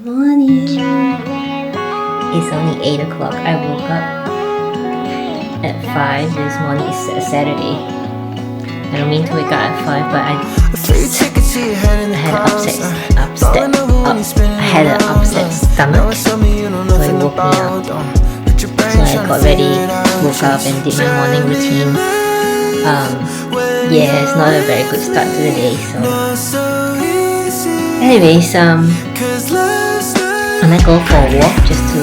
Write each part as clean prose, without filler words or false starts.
morning. It's only 8 o'clock. I woke up at 5 this morning. It's a Saturday. I don't mean to wake up at 5, but I had an upset stomach, so it woke me up. So I got ready, woke up and did my morning routine. Yeah, it's not a very good start to the day, so anyways, I'm gonna go for a walk just to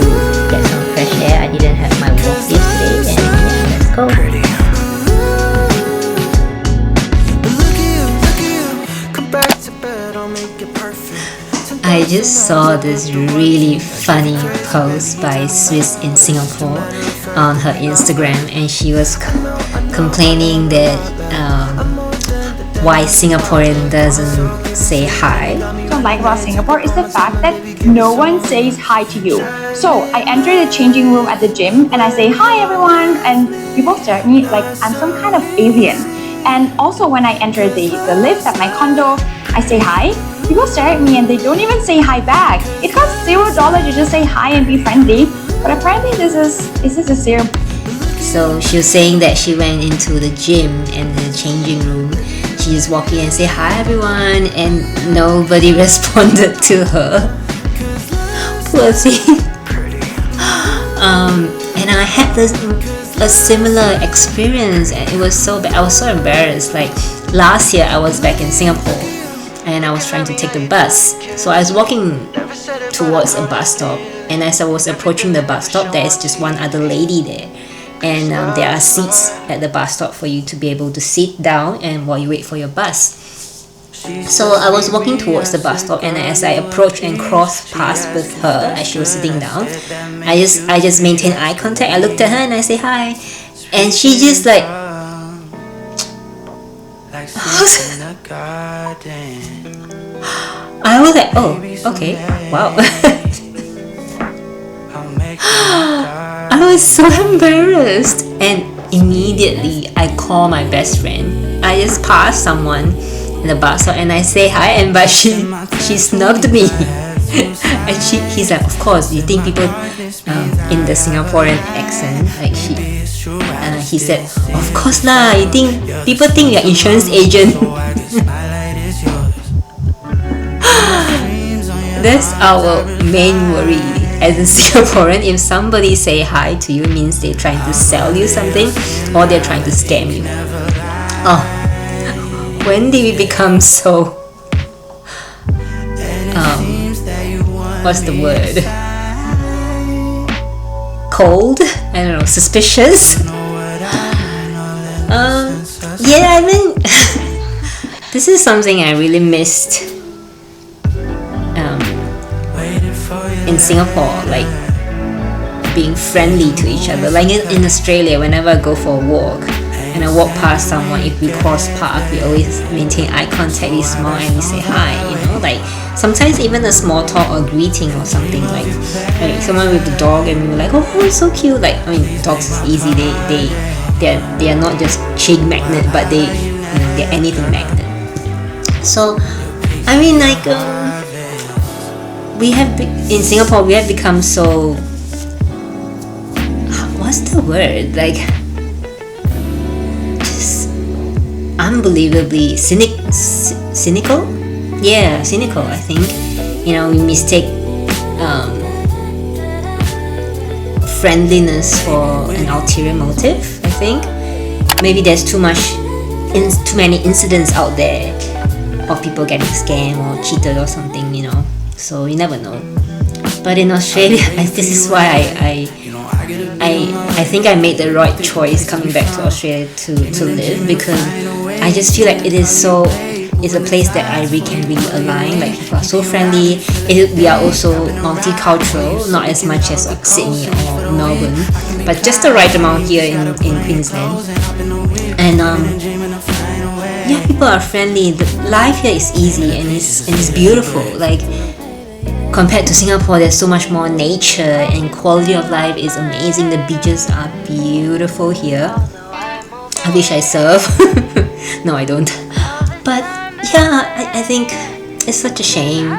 get some fresh air. I didn't have my walk yesterday, and yeah, let's go. I just saw this really funny post by Swiss in Singapore on her Instagram, and she was complaining that why Singaporean doesn't say hi. What I like about Singapore is the fact that no one says hi to you. So I enter the changing room at the gym and I say hi everyone, and people stare at me like I'm some kind of alien. And also when I enter the lift at my condo, I say hi. People stare at me and they don't even say hi back. It costs $0 to just say hi and be friendly. But apparently this is a zero. So she was saying that she went into the gym and the changing room. She just walked in and said hi everyone, and nobody responded to her. Poor thing. And I had a similar experience, and it was so bad. I was so embarrassed. Like last year, I was back in Singapore, and I was trying to take the bus. So I was walking towards a bus stop, and as I was approaching the bus stop, there is just one other lady there. And there are seats at the bus stop for you to be able to sit down and while you wait for your bus. So I was walking towards the bus stop, and as I approached and crossed paths with her as she was sitting down, I just maintained eye contact. I looked at her and I say hi, and she just like I was like, oh, okay, wow. I was so embarrassed, and immediately I call my best friend. I just passed someone in the bus stop and I say hi, but she snubbed me. And he's like, of course, you think people in the Singaporean accent, like he said, of course lah, you think people think you're insurance agent. That's our main worry as a Singaporean. If somebody say hi to you, means they're trying to sell you something or they're trying to scam you. Oh, when did we become so what's the word? Cold? I don't know, suspicious? Yeah, I mean this is something I really missed in Singapore, like being friendly to each other. Like in Australia, whenever I go for a walk and I walk past someone, if we cross paths, we always maintain eye contact, we smile and we say hi, you know, like sometimes even a small talk or greeting or something, like someone with the dog and we were like, oh, it's so cute. Like, I mean, dogs is easy, they are not just chain magnet, but they're anything magnet. So I mean, like in Singapore we have become so, what's the word, like just unbelievably cynical. Yeah, cynical. I think, you know, we mistake friendliness for an ulterior motive. I think maybe there's too many incidents out there of people getting scammed or cheated or something, you know. So you never know. But in Australia, this is why I think I made the right choice coming back to Australia to live, because I just feel like it's a place that I can really align. Like people are so friendly. We are also multicultural, not as much as like Sydney or Melbourne, but just the right amount here in Queensland. And yeah, people are friendly. The life here is easy and it's beautiful. Like compared to Singapore, there's so much more nature and quality of life is amazing. The beaches are beautiful here. I wish I surf. No, I don't. But yeah, I think it's such a shame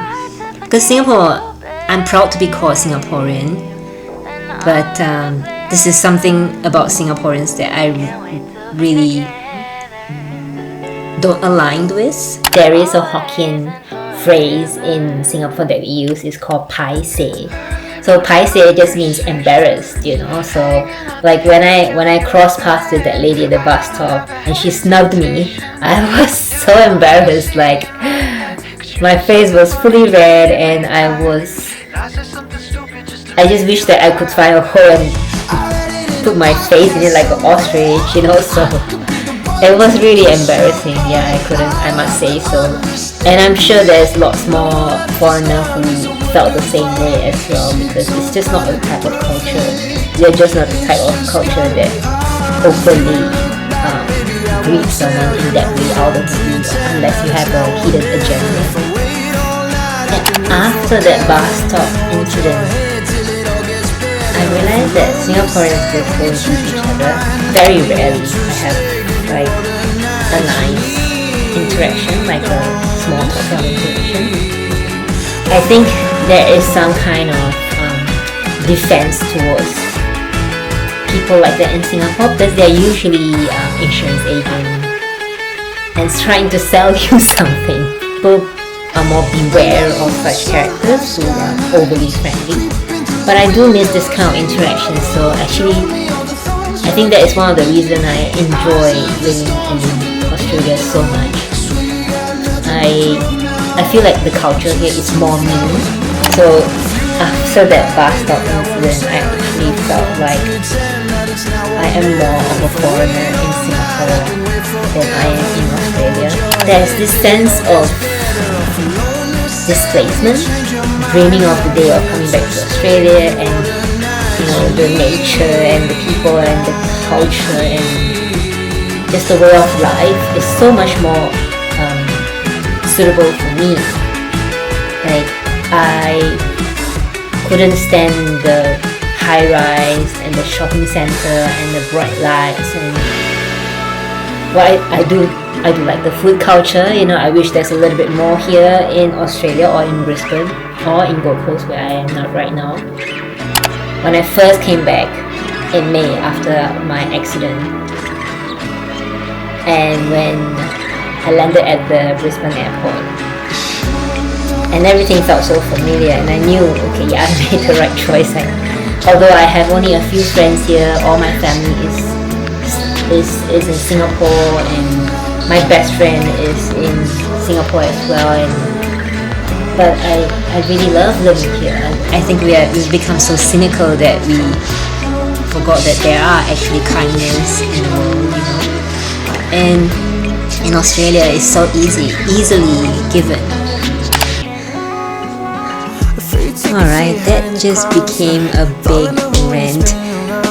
because Singapore I'm proud to be called Singaporean, but this is something about Singaporeans that I really don't align with. There is a Hokkien phrase in Singapore that we use. It's called Paiseh. So Paiseh just means embarrassed, you know. So like when I crossed paths with that lady at the bus stop and she snubbed me, I was so embarrassed. Like my face was fully red and I just wish that I could find a hole and put my face in it like an ostrich, you know. So it was really embarrassing. Yeah, I must say so. And I'm sure there's lots more foreigners who felt the same way as well, because it's just not the type of culture. They're just not the type of culture that openly greets someone in that way out of the blue, unless you have a hidden agenda. And after that bus stop incident, I realized that Singaporeans just don't greet each other. Very rarely I have like a nice interaction, like a small talk interaction. I think there is some kind of defense towards people like that in Singapore, because they're usually insurance agents and trying to sell you something. People are more beware of such characters who are overly friendly. But I do miss this kind of interaction, so actually I think that is one of the reasons I enjoy living in Australia so much. I feel like the culture here is more mean. So after that bus stop incident, I actually felt like I am more of a foreigner in Singapore than I am in Australia. There's this sense of displacement, dreaming of the day of coming back to Australia, and you know, the nature and the people and the culture and just the way of life is so much more suitable for me. Like I couldn't stand the high rise and the shopping center and the bright lights, and what I do like the food culture. You know, I wish there's a little bit more here in Australia or in Brisbane or in Gold Coast, where I am not right now. When I first came back in May after my accident, and when I landed at the Brisbane airport, and everything felt so familiar, and I knew, okay, yeah, I made the right choice. Although I have only a few friends here, all my family is in Singapore, and my best friend is in Singapore as well, but I really love living here. I think we've become so cynical that we forgot that there are actually kindness in the world, you know. And in Australia, it's so easily given. Alright, that just became a big rant.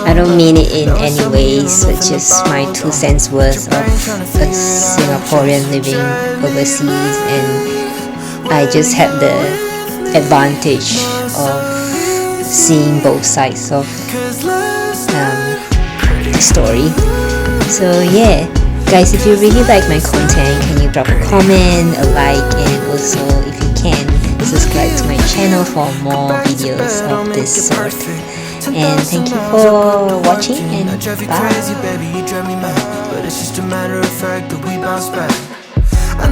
I don't mean it in any ways, but just my 2 cents worth of a Singaporean living overseas, and I just had the advantage of seeing both sides of the story. So yeah, guys, if you really like my content, can you drop a comment, a like, and also if you can, subscribe to my channel for more videos of this sort. And thank you for watching, and bye.